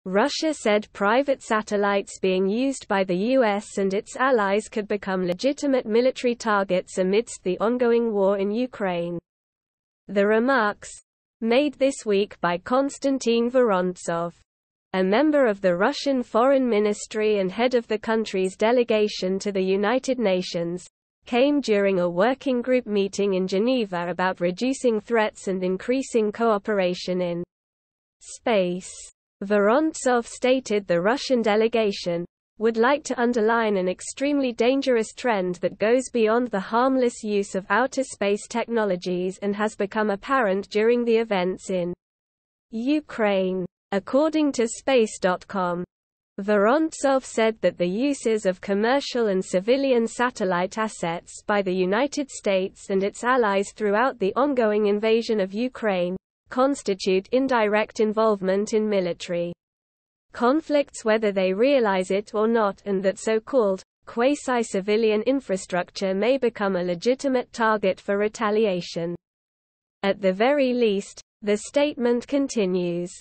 Russia said private satellites being used by the US and its allies could become legitimate military targets amidst the ongoing war in Ukraine. The remarks, made this week by Konstantin Vorontsov, a member of the Russian Foreign Ministry and head of the country's delegation to the United Nations, came during a working group meeting in Geneva about reducing threats and increasing cooperation in space. Vorontsov stated the Russian delegation would like to underline an extremely dangerous trend that goes beyond the harmless use of outer space technologies and has become apparent during the events in Ukraine. According to Space.com, Vorontsov said that the uses of commercial and civilian satellite assets by the United States and its allies throughout the ongoing invasion of Ukraine constitute indirect involvement in military conflicts whether they realize it or not, and that so-called quasi-civilian infrastructure may become a legitimate target for retaliation. At the very least, the statement continues,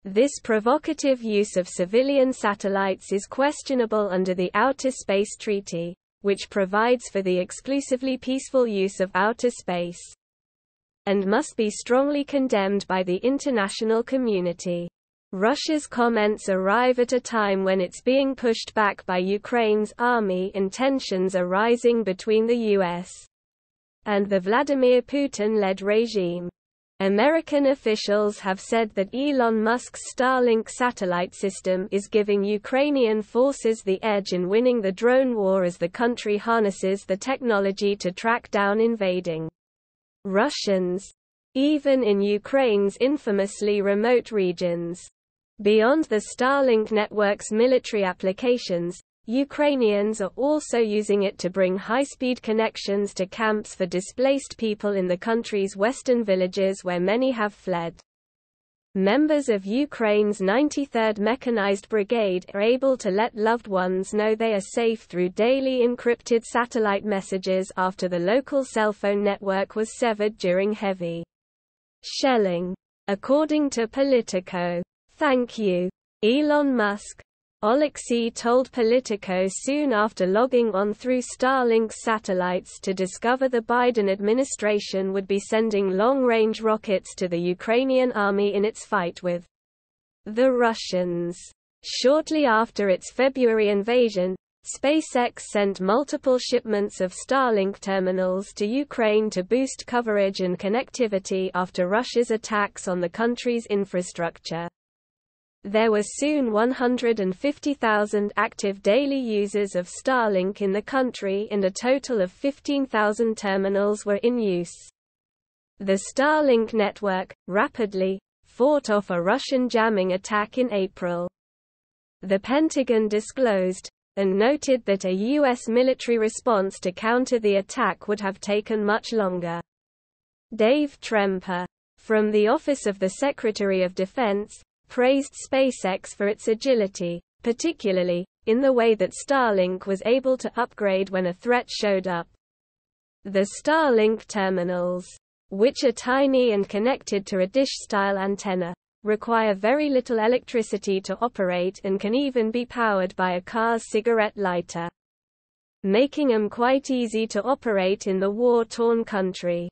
this provocative use of civilian satellites is questionable under the Outer Space Treaty, which provides for the exclusively peaceful use of outer space, and must be strongly condemned by the international community. Russia's comments arrive at a time when it's being pushed back by Ukraine's army and tensions are rising between the US and the Vladimir Putin-led regime. American officials have said that Elon Musk's Starlink satellite system is giving Ukrainian forces the edge in winning the drone war as the country harnesses the technology to track down invading Russians, even in Ukraine's infamously remote regions. Beyond the Starlink network's military applications, Ukrainians are also using it to bring high-speed connections to camps for displaced people in the country's western villages where many have fled. Members of Ukraine's 93rd Mechanized Brigade are able to let loved ones know they are safe through daily encrypted satellite messages after the local cell phone network was severed during heavy shelling. According to Politico, "Thank you, Elon Musk," Oleksiy told Politico soon after logging on through Starlink's satellites to discover the Biden administration would be sending long-range rockets to the Ukrainian army in its fight with the Russians. Shortly after its February invasion, SpaceX sent multiple shipments of Starlink terminals to Ukraine to boost coverage and connectivity after Russia's attacks on the country's infrastructure. There were soon 150,000 active daily users of Starlink in the country and a total of 15,000 terminals were in use. The Starlink network rapidly fought off a Russian jamming attack in April. The Pentagon disclosed and noted that a U.S. military response to counter the attack would have taken much longer. Dave Tremper, from the Office of the Secretary of Defense, praised SpaceX for its agility, particularly in the way that Starlink was able to upgrade when a threat showed up. The Starlink terminals, which are tiny and connected to a dish-style antenna, require very little electricity to operate and can even be powered by a car's cigarette lighter, making them quite easy to operate in the war-torn country.